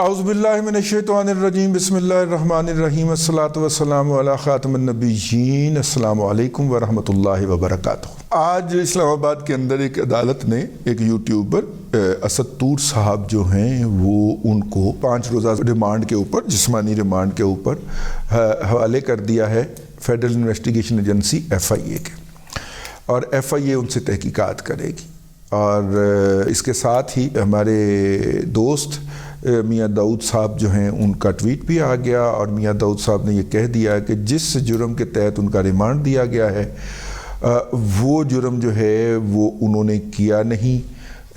اعوذ باللہ من الشیطان الرجیم بسم اللہ الرحمن الرحیم الصلاۃ والسلام علی خاتم النبیین السلام علیکم ورحمۃ اللہ وبرکاتہ۔ آج اسلام آباد کے اندر ایک عدالت نے ایک یوٹیوبر اسد طور صاحب جو ہیں وہ ان کو 5 روزہ ریمانڈ کے اوپر جسمانی ریمانڈ کے اوپر حوالے کر دیا ہے فیڈرل انویسٹیگیشن ایجنسی FIA کے، اور FIA ان سے تحقیقات کرے گی۔ اور اس کے ساتھ ہی ہمارے دوست میاں داؤد صاحب جو ہیں ان کا ٹویٹ بھی آ گیا، اور میاں داؤد صاحب نے یہ کہہ دیا کہ جس جرم کے تحت ان کا ریمانڈ دیا گیا ہے وہ جرم جو ہے وہ انہوں نے کیا نہیں،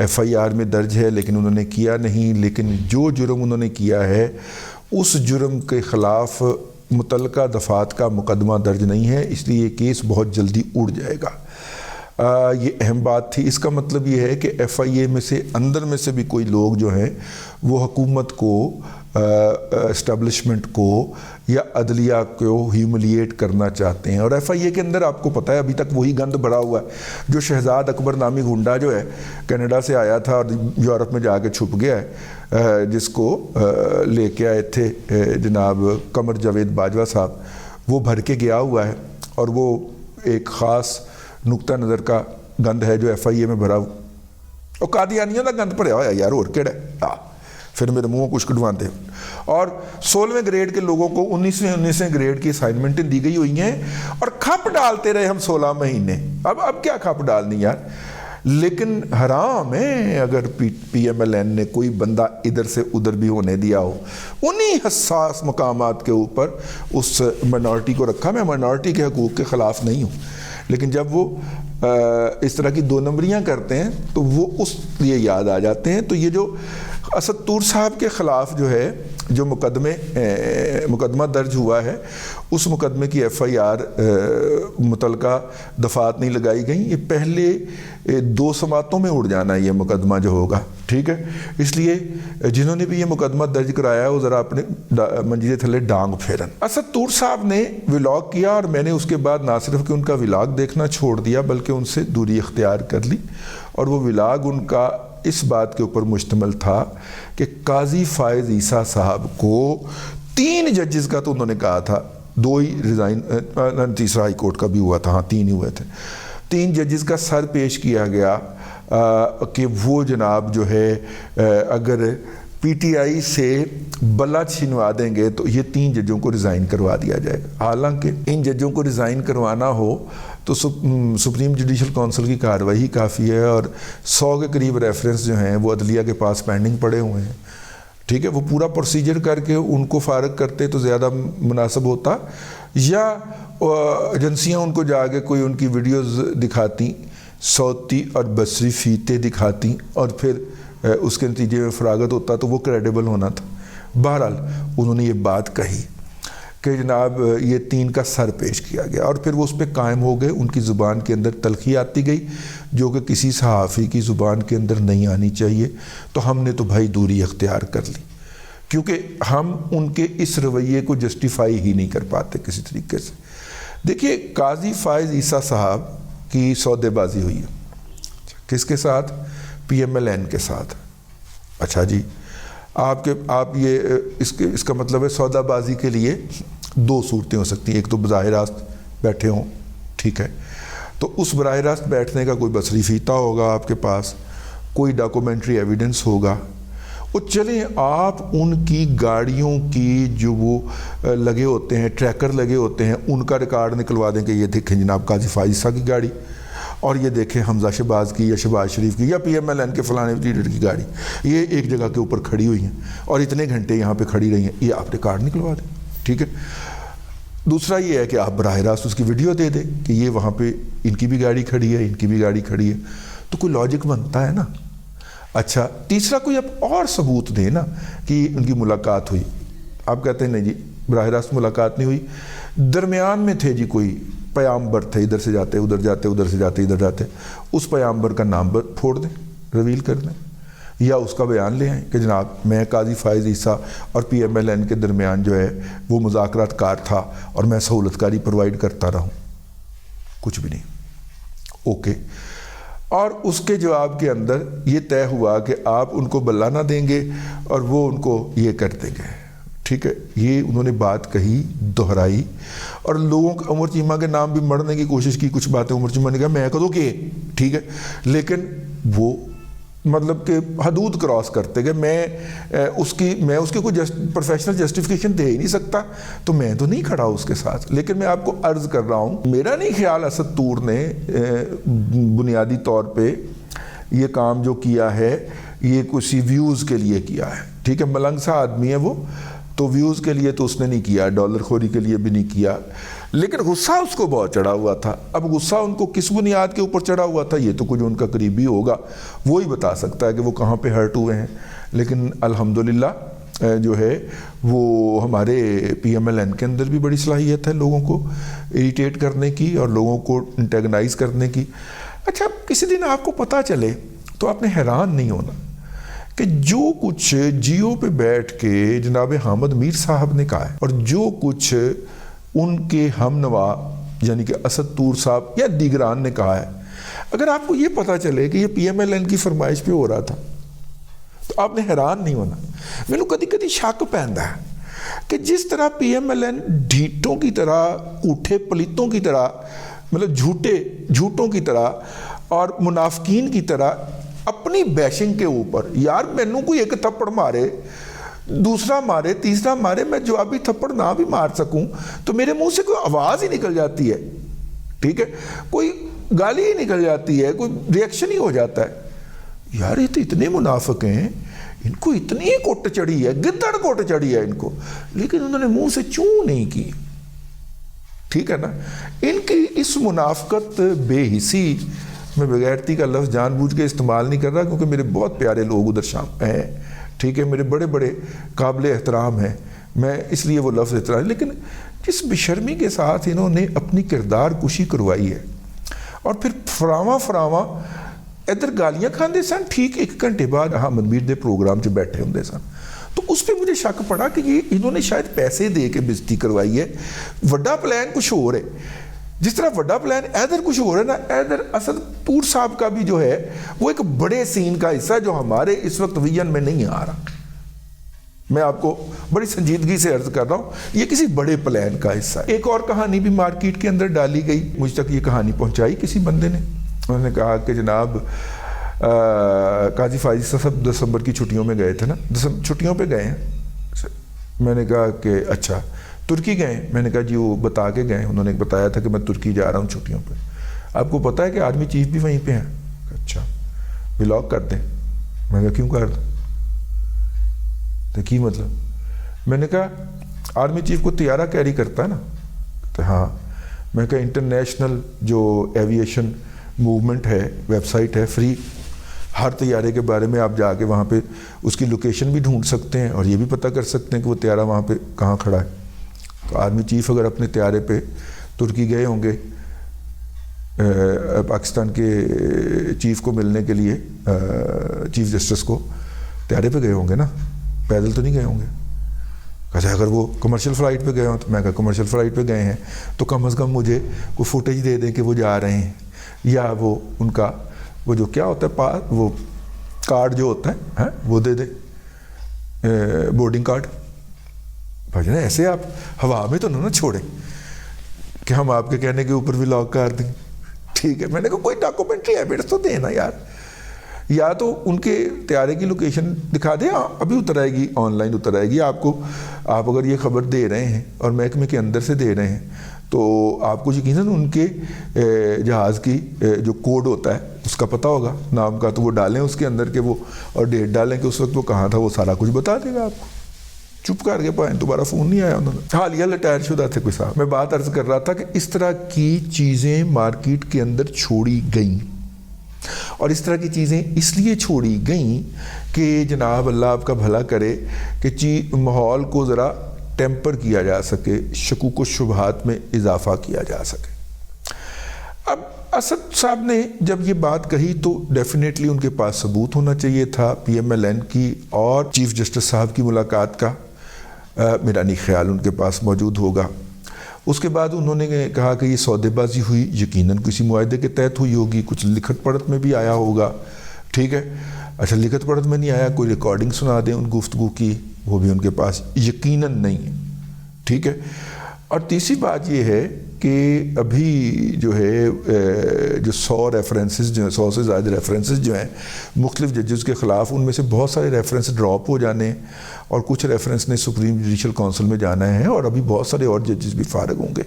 FIR میں درج ہے لیکن انہوں نے کیا نہیں، لیکن جو جرم انہوں نے کیا ہے اس جرم کے خلاف متعلقہ دفعات کا مقدمہ درج نہیں ہے، اس لیے یہ کیس بہت جلدی اڑ جائے گا۔ یہ اہم بات تھی۔ اس کا مطلب یہ ہے کہ FIA میں سے اندر میں سے بھی کوئی لوگ جو ہیں وہ حکومت کو، اسٹیبلشمنٹ کو یا عدلیہ کو ہیوملیٹ کرنا چاہتے ہیں، اور FIA کے اندر آپ کو پتہ ہے ابھی تک وہی گند بھرا ہوا ہے جو شہزاد اکبر نامی گنڈا جو ہے کینیڈا سے آیا تھا اور یورپ میں جا کے چھپ گیا ہے، جس کو لے کے آئے تھے جناب قمر جاوید باجوہ صاحب، وہ بھر کے گیا ہوا ہے، اور وہ ایک خاص نقطہ نظر کا گند ہے جو FIA میں بھرا ہوا، اور قادیانیوں کا گند بھریا ہوا ہے یار، اور کیڑا ہے پھر میرے منہ کچھ کٹواتے ہیں۔ اور 16ویں گریڈ کے لوگوں کو 19ویں گریڈ کی اسائنمنٹیں دی گئی ہوئی ہیں، اور کھپ ڈالتے رہے ہم 16 مہینے۔ اب کیا کھپ ڈالنی یار، لیکن حرام ہے اگر PMLN نے کوئی بندہ ادھر سے ادھر بھی ہونے دیا ہو، انہی حساس مقامات کے اوپر اس مائنورٹی کو رکھا۔ میں مائنورٹی کے حقوق کے خلاف نہیں ہوں، لیکن جب وہ اس طرح کی 2 نمبریاں کرتے ہیں تو وہ اس لیے یاد آ جاتے ہیں۔ تو یہ جو اسد طور صاحب کے خلاف جو ہے جو مقدمہ درج ہوا ہے، اس مقدمے کی FIR متعلقہ دفعات نہیں لگائی گئیں، یہ پہلے 2 سماعتوں میں اڑ جانا ہے یہ مقدمہ جو ہوگا، ٹھیک ہے۔ اس لیے جنہوں نے بھی یہ مقدمہ درج کرایا ہے وہ ذرا اپنے منجیلے تھلے ڈانگ پھیرن۔ اسد طور صاحب نے ولاگ کیا، اور میں نے اس کے بعد نہ صرف کہ ان کا ولاگ دیکھنا چھوڑ دیا بلکہ ان سے دوری اختیار کر لی، اور وہ ولاگ ان کا اس بات کے اوپر مشتمل تھا کہ قاضی فائز عیسیٰ صاحب کو 3 ججز کا، تو انہوں نے کہا تھا 2 ہی ریزائن، تیسرا ہائی کورٹ کا بھی ہوا تھا، 3 ہی ہوئے تھے، 3 ججز کا سر پیش کیا گیا کہ وہ جناب جو ہے اگر PTI سے بلا چھنوا دیں گے تو یہ 3 ججوں کو ریزائن کروا دیا جائے گا۔ حالانکہ ان ججوں کو ریزائن کروانا ہو تو سپریم جوڈیشل کونسل کی کارروائی کافی ہے، اور 100 کے قریب ریفرنس جو ہیں وہ عدلیہ کے پاس پینڈنگ پڑے ہوئے ہیں، ٹھیک ہے۔ وہ پورا پروسیجر کر کے ان کو فارغ کرتے تو زیادہ مناسب ہوتا، یا ایجنسیاں ان کو جا کے کوئی ان کی ویڈیوز دکھاتی، صوتی اور بصری فیتے دکھاتی، اور پھر اس کے نتیجے میں فراغت ہوتا تو وہ کریڈیبل ہونا تھا۔ بہرحال انہوں نے یہ بات کہی کہ جناب یہ 3 کا سر پیش کیا گیا، اور پھر وہ اس پہ قائم ہو گئے۔ ان کی زبان کے اندر تلخی آتی گئی جو کہ کسی صحافی کی زبان کے اندر نہیں آنی چاہیے، تو ہم نے تو بھائی دوری اختیار کر لی، کیونکہ ہم ان کے اس رویے کو جسٹیفائی ہی نہیں کر پاتے کسی طریقے سے۔ دیکھیے قاضی فائز عیسیٰ صاحب کی سودے بازی ہوئی ہے، کس کے ساتھ؟ PMLN کے ساتھ۔ اچھا جی، آپ یہ اس کا مطلب ہے سودا بازی کے لیے 2 صورتیں ہو سکتی ہیں، ایک تو براہ راست بیٹھے ہوں، ٹھیک ہے، تو اس براہ راست بیٹھنے کا کوئی بصری فیتا ہوگا آپ کے پاس، کوئی ڈاکومنٹری ایویڈنس ہوگا، وہ چلیں آپ ان کی گاڑیوں کی جو وہ لگے ہوتے ہیں، ٹریکر لگے ہوتے ہیں، ان کا ریکارڈ نکلوا دیں کہ یہ دیکھیں جناب قاضی فائز عیسیٰ کی گاڑی، اور یہ دیکھیں حمزہ شہباز کی یا شہباز شریف کی یا PMLN کے فلانے لیڈر کی گاڑی، یہ ایک جگہ کے اوپر کھڑی ہوئی ہیں اور اتنے گھنٹے یہاں پہ کھڑی رہی ہیں، یہ آپ ریکارڈ نکلوا دیں، ٹھیک ہے۔ دوسرا یہ ہے کہ آپ براہ راست اس کی ویڈیو دے دیں کہ یہ وہاں پہ ان کی بھی گاڑی کھڑی ہے، ان کی بھی گاڑی کھڑی ہے، تو کوئی لاجک بنتا ہے نا۔ اچھا، تیسرا کوئی اب اور ثبوت دے نا کہ ان کی ملاقات ہوئی۔ آپ کہتے ہیں نہیں جی براہ راست ملاقات نہیں ہوئی، درمیان میں تھے جی کوئی پیامبر تھے، ادھر سے جاتے ادھر جاتے، ادھر سے جاتے ادھر جاتے، اس پیامبر کا نام پھوڑ دیں، ریویل کر دیں، یا اس کا بیان لے آئیں کہ جناب میں قاضی فائز عیسیٰ اور PMLN کے درمیان جو ہے وہ مذاکرات کار تھا اور میں سہولت کاری پرووائڈ کرتا رہا ہوں۔ کچھ بھی نہیں، اوکے۔ اور اس کے جواب کے اندر یہ طے ہوا کہ آپ ان کو بلّہ نہ دیں گے اور وہ ان کو یہ کر دیں گے. ٹھیک ہے, یہ انہوں نے بات کہی, دہرائی, اور لوگوں کو عمر چیمہ کے نام بھی مڑنے کی کوشش کی. کچھ باتیں عمر چیمہ نے کہا میں کدوں کہ, ٹھیک ہے, لیکن وہ مطلب کہ حدود کراس کرتے کہ میں اس کی کوئی پروفیشنل جسٹیفیکیشن دے ہی نہیں سکتا, تو میں تو نہیں کھڑا اس کے ساتھ. لیکن میں آپ کو عرض کر رہا ہوں, میرا نہیں خیال اسد طور نے بنیادی طور پہ یہ کام جو کیا ہے یہ کسی ویوز کے لیے کیا ہے. ٹھیک ہے, ملنگ سا آدمی ہے وہ, تو ویوز کے لیے تو اس نے نہیں کیا, ڈالر خوری کے لیے بھی نہیں کیا, لیکن غصہ اس کو بہت چڑھا ہوا تھا. اب غصہ ان کو کس بنیاد کے اوپر چڑھا ہوا تھا یہ تو کچھ ان کا قریبی ہوگا, وہی بتا سکتا ہے کہ وہ کہاں پہ ہرٹ ہوئے ہیں. لیکن الحمدللہ جو ہے وہ ہمارے پی ایم ایل این کے اندر بھی بڑی صلاحیت ہے لوگوں کو اریٹیٹ کرنے کی اور لوگوں کو انٹیگنائز کرنے کی. اچھا, کسی دن آپ کو پتہ چلے تو آپ نے حیران نہیں ہونا کہ جو کچھ جیو پہ بیٹھ کے جناب حامد میر صاحب نے کہا ہے اور جو کچھ ان کے ہم نوا یعنی کہ اسد طور صاحب یا دیگران نے کہا ہے, اگر آپ کو یہ پتہ چلے کہ یہ پی ایم ایل این کی فرمائش پہ ہو رہا تھا تو آپ نے حیران نہیں ہونا. میں کدی کدی شک پہنتا ہے کہ جس طرح پی ایم ایل این ڈھیٹوں کی طرح, اوٹھے پلیتوں کی طرح, مطلب جھوٹوں کی طرح اور منافقین کی طرح اپنی بیشنگ کے اوپر, یار مینوں کوئی ایک تھپڑ مارے, دوسرا مارے, تیسرا مارے, میں جوابی تھپڑ نہ بھی مار سکوں تو میرے منہ سے کوئی آواز ہی نکل جاتی ہے. ٹھیک ہے, کوئی گالی ہی نکل جاتی ہے, کوئی ریئیکشن ہی ہو جاتا ہے. یار یہ تو اتنے منافق ہیں, ان کو اتنی کوٹ چڑھی ہے, گدڑ کوٹ چڑھی ہے ان کو, لیکن انہوں نے منہ سے چوں نہیں کی. ٹھیک ہے نا, ان کی اس منافقت بے حسی, میں بغیرتی کا لفظ جان بوجھ کے استعمال نہیں کر رہا کیونکہ میرے بہت پیارے لوگ ادھر شام ہیں, ٹھیک ہے, میرے بڑے بڑے قابل احترام ہیں, میں اس لیے وہ لفظ احترام, لیکن جس بے شرمی کے ساتھ انہوں نے اپنی کردار کشی کروائی ہے اور پھر فراواں ادھر گالیاں کھاندے سن, ٹھیک 1 گھنٹے بعد حامد میر دے پروگرام 'چ بیٹھے ہوندے سن, تو اس پہ مجھے شک پڑا کہ یہ انہوں نے شاید پیسے دے کے بےزتی کروائی ہے. وڈا پلان کچھ اور ہے, جس طرح وڈا پلان ادھر کچھ ہو رہا ہے نا, ادھر اسد طور صاحب کا بھی جو ہے وہ ایک بڑے سین کا حصہ ہے جو ہمارے اس وقت ویژن میں نہیں آ رہا. میں آپ کو بڑی سنجیدگی سے عرض کر رہا ہوں, یہ کسی بڑے پلان کا حصہ ہے. ایک اور کہانی بھی مارکیٹ کے اندر ڈالی گئی, مجھ تک یہ کہانی پہنچائی کسی بندے نے, انہوں نے کہا کہ جناب قاضی فائز صاحب دسمبر کی چھٹیوں میں گئے تھے نا, چھٹیوں پہ گئے ہیں. میں نے کہا کہ اچھا ترکی گئے, میں نے کہا جی وہ بتا کے گئے, انہوں نے بتایا تھا کہ میں ترکی جا رہا ہوں چھٹیوں پہ. آپ کو پتہ ہے کہ آرمی چیف بھی وہیں پہ ہیں. اچھا ولاگ کر دیں. میں نے کہا کیوں کر دیں, تو کی مطلب, میں نے کہا آرمی چیف کو طیارہ کیری کرتا ہے نا, تو ہاں. میں نے کہا انٹرنیشنل جو ایویشن موومنٹ ہے, ویب سائٹ ہے فری, ہر طیارے کے بارے میں آپ جا کے وہاں پہ اس کی لوکیشن بھی ڈھونڈ سکتے ہیں اور یہ بھی پتہ کر سکتے ہیں کہ وہ طیارہ وہاں پہ کہاں کھڑا ہے. تو آرمی چیف اگر اپنے طیارے پہ ترکی گئے ہوں گے پاکستان کے چیف کو ملنے کے لیے, چیف جسٹس کو, طیارے پہ گئے ہوں گے نا, پیدل تو نہیں گئے ہوں گے. کہتے اگر وہ کمرشل فلائٹ پہ گئے ہوں, تو میں کہا کمرشل فلائٹ پہ گئے ہیں تو کم از کم مجھے کوئی فوٹیج دے دیں کہ وہ جا رہے ہیں, یا وہ ان کا وہ جو کیا ہوتا ہے وہ کارڈ جو ہوتا ہے وہ دے دیں, بورڈنگ کارڈ. بھائی ایسے آپ ہوا میں تو نہ چھوڑیں کہ ہم آپ کے کہنے کے اوپر بھی لاگ کر دیں. ٹھیک ہے, میں نے کہا کوئی ڈاکومنٹری ایویڈنس تو دینا یار, یا تو ان کے طیارے کی لوکیشن دکھا دیں, ابھی اتر آئے گی, آن لائن اتر آئے گی آپ کو. آپ اگر یہ خبر دے رہے ہیں اور محکمے کے اندر سے دے رہے ہیں تو آپ کو یقیناً ان کے جہاز کی جو کوڈ ہوتا ہے اس کا پتہ ہوگا نام کا, تو وہ ڈالیں اس کے اندر کہ وہ, اور ڈیٹ ڈالیں کہ اس وقت وہ کہاں تھا, وہ سارا کچھ بتا دے گا آپ کو. چپ کر کے پائیں, دوبارہ فون نہیں آیا انہوں نے. حالیہ ریٹائر شدہ تھے کوئی صاحب. میں بات عرض کر رہا تھا کہ اس طرح کی چیزیں مارکیٹ کے اندر چھوڑی گئیں, اور اس طرح کی چیزیں اس لیے چھوڑی گئیں کہ جناب اللہ آپ کا بھلا کرے کہ ماحول کو ذرا ٹیمپر کیا جا سکے, شکوک و شبہات میں اضافہ کیا جا سکے. اب اسد صاحب نے جب یہ بات کہی تو ڈیفینیٹلی ان کے پاس ثبوت ہونا چاہیے تھا پی ایم ایل این کی اور چیف جسٹس صاحب کی ملاقات کا. میرا نہیں خیال ان کے پاس موجود ہوگا. اس کے بعد انہوں نے کہا کہ یہ سودے بازی ہوئی، یقیناً کسی معاہدے کے تحت ہوئی ہوگی، کچھ لکھت پڑھت میں بھی آیا ہوگا، ٹھیک ہے. اچھا لکھت پڑھت میں نہیں آیا، کوئی ریکارڈنگ سنا دیں ان گفتگو کی، وہ بھی ان کے پاس یقیناً نہیں ہے، ٹھیک ہے. اور تیسری بات یہ ہے کہ ابھی جو ہے جو 100 ریفرنسز جو ہیں، 100 سے زائد ریفرنسز جو ہیں مختلف ججز کے خلاف، ان میں سے بہت سارے ریفرنس ڈراپ ہو جانے ہیں اور کچھ ریفرنس نے سپریم جوڈیشل کونسل میں جانا ہے، اور ابھی بہت سارے اور ججز بھی فارغ ہوں گے.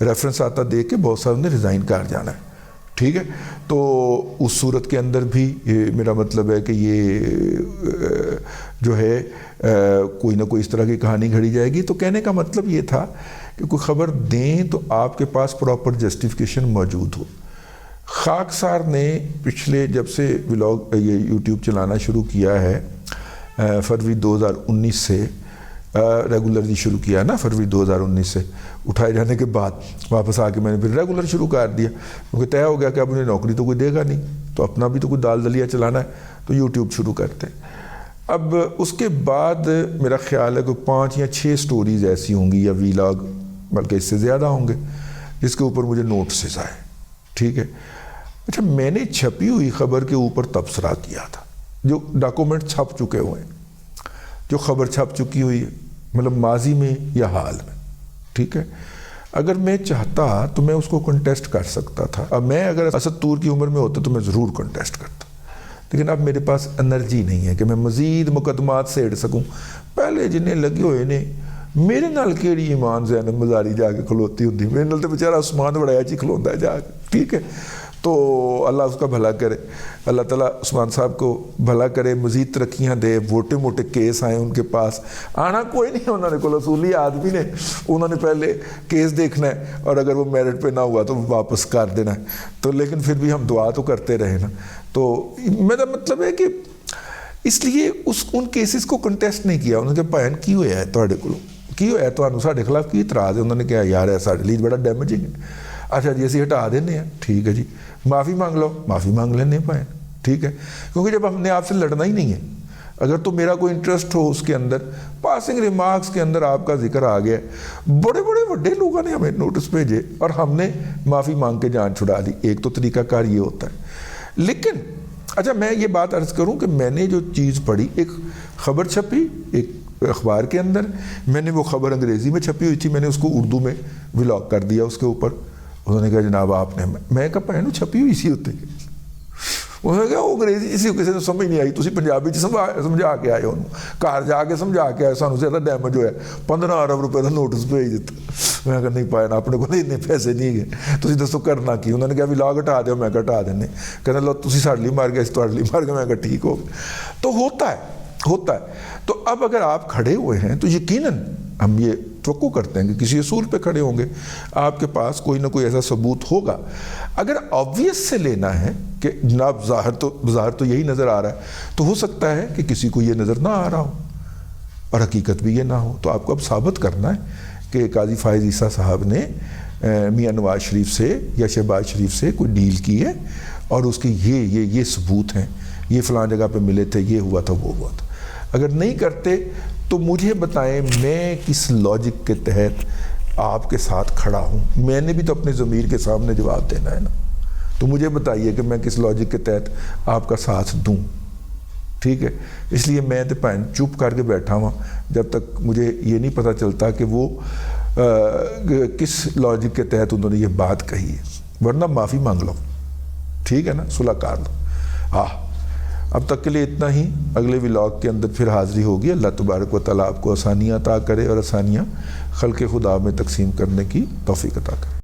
ریفرنس آتا دیکھ کے بہت سارے نے ریزائن کر جانا ہے، ٹھیک ہے. تو اس صورت کے اندر بھی میرا مطلب ہے کہ یہ جو ہے کوئی نہ کوئی اس طرح کی کہانی گھڑی جائے گی. تو کہنے کا مطلب یہ تھا کہ کوئی خبر دیں تو آپ کے پاس پراپر جسٹیفیکیشن موجود ہو. خاکسار نے پچھلے جب سے ولاگ یہ یوٹیوب چلانا شروع کیا ہے فروری 2019 سے، ریگولرلی شروع کیا نا فروری 2019 سے، اٹھائے جانے کے بعد واپس آ کے میں نے پھر ریگولر شروع کر دیا، کیونکہ طے ہو گیا کہ اب انہیں نوکری تو کوئی دے گا نہیں، تو اپنا بھی تو کوئی دال دلیا چلانا ہے، تو یوٹیوب شروع کرتے ہیں. اب اس کے بعد میرا خیال ہے کہ 5 یا 6 سٹوریز ایسی ہوں گی یا ویلاگ، بلکہ اس سے زیادہ ہوں گے، جس کے اوپر مجھے نوٹسز آئے، ٹھیک ہے. اچھا میں نے چھپی ہوئی خبر کے اوپر تبصرہ کیا تھا، جو ڈاکومنٹ چھپ چکے ہوئے ہیں، جو خبر چھپ چکی ہوئی ہے، مطلب ماضی میں یا حال میں، ٹھیک ہے. اگر میں چاہتا تو میں اس کو کنٹیسٹ کر سکتا تھا. اب میں اگر اسد طور کی عمر میں ہوتا تو میں ضرور کنٹیسٹ کرتا، لیکن اب میرے پاس انرجی نہیں ہے کہ میں مزید مقدمات سیڑ سکوں. پہلے جنہیں لگے ہوئے نے، میرے نال کیڑی ایمان زینب مزاری جا کے کھلوتی ہوتی، میرے نال تو بیچارہ عثمان بڑایا جی کھلوتا ہے جا کے، ٹھیک ہے. تو اللہ اس کا بھلا کرے، اللہ تعالیٰ عثمان صاحب کو بھلا کرے، مزید ترقیاں دے. موٹے موٹے کیس آئے ان کے پاس، آنا کوئی نہیں انہوں نے، کوئی اصولی آدمی نے، انہوں نے پہلے کیس دیکھنا ہے اور اگر وہ میرٹ پہ نہ ہوا تو واپس کر دینا ہے. تو لیکن پھر بھی ہم دعا تو کرتے رہے نا. تو میرا مطلب ہے کہ اس لیے ان کیسز کو کنٹیسٹ نہیں کیا. انہوں نے کہا بھین کی ہویا ہے تواڈے کولوں، کی ہویا ہے تانوں ساڈے خلاف کی اعتراض ہے؟ انہوں نے کہا یار ساڈے لیے بڑا ڈیمیجنگ ہے. اچھا جی اسی ہٹا دینے ہیں، ٹھیک ہے جی معافی مانگ لو، معافی مانگ لینے پائیں، ٹھیک ہے. کیونکہ جب ہم نے آپ سے لڑنا ہی نہیں ہے، اگر تو میرا کوئی انٹرسٹ ہو اس کے اندر، پاسنگ ریمارکس کے اندر آپ کا ذکر آ گیا، بڑے بڑے بڑے لوگوں نے ہمیں نوٹس بھیجے اور ہم نے معافی مانگ کے جان چھڑا لی. ایک تو طریقہ کار یہ ہوتا ہے. لیکن اچھا میں یہ بات عرض کروں کہ میں نے جو چیز پڑھی، ایک خبر چھپی ایک اخبار کے اندر، میں نے وہ خبر انگریزی میں چھپی ہوئی تھی، میں نے اس کو اردو میں ولاگ کر دیا اس کے اوپر. انہوں نے کہا جناب آپ نے، میں کہا پہنو چھپی ہوئی سی ہوتے. انہوں نے کہا وہ انگریزی اسی کسی نے سمجھ نہیں آئی، تسی پنجابی سمجھا کے آئے انہوں، گھر جا کے سمجھا کے آئے، سانوں زیادہ ڈیمیج ہویا 15 ارب روپے کا نوٹس بھیج دیتا. میں کہا نہیں پایا نا، اپنے کو اتنے پیسے نہیں گئے، تسی دسو کرنا کی. انہوں نے کہا ولاگ ہٹا دیو، میں کہا ہٹا دینے. کہنے لو تسی ساڈے لیے مار گئے، اس تواڈے لیے مار گئے. میں کہا ٹھیک ہو گیا. تو ہوتا ہے. تو اب اگر آپ کھڑے ہوئے ہیں تو یقیناً ہم یہ توقع کرتے ہیں کہ کسی اصول پہ کھڑے ہوں گے، آپ کے پاس کوئی نہ کوئی ایسا ثبوت ہوگا. اگر آبویس سے لینا ہے کہ جناب ظاہر تو یہی نظر آ رہا ہے، تو ہو سکتا ہے کہ کسی کو یہ نظر نہ آ رہا ہو اور حقیقت بھی یہ نہ ہو. تو آپ کو اب ثابت کرنا ہے کہ قاضی فائز عیسیٰ صاحب نے میاں نواز شریف سے یا شہباز شریف سے کوئی ڈیل کی ہے اور اس کے یہ ثبوت ہیں، یہ فلاں جگہ پہ ملے تھے، یہ ہوا تھا، وہ ہوا تھا. اگر نہیں کرتے تو مجھے بتائیں میں کس لاجک کے تحت آپ کے ساتھ کھڑا ہوں. میں نے بھی تو اپنے ضمیر کے سامنے جواب دینا ہے نا. تو مجھے بتائیے کہ میں کس لاجک کے تحت آپ کا ساتھ دوں، ٹھیک ہے. اس لیے میں تو پہن چپ کر کے بیٹھا ہوں جب تک مجھے یہ نہیں پتہ چلتا کہ وہ کس لاجک کے تحت انہوں نے یہ بات کہی ہے. ورنہ معافی مانگ لو، ٹھیک ہے نا، صلح کر لو. اب تک کے لیے اتنا ہی. اگلے ولاگ کے اندر پھر حاضری ہوگی. اللہ تبارک و تعالیٰ آپ کو آسانیاں عطا کرے اور آسانیاں خلق خدا میں تقسیم کرنے کی توفیق عطا کرے.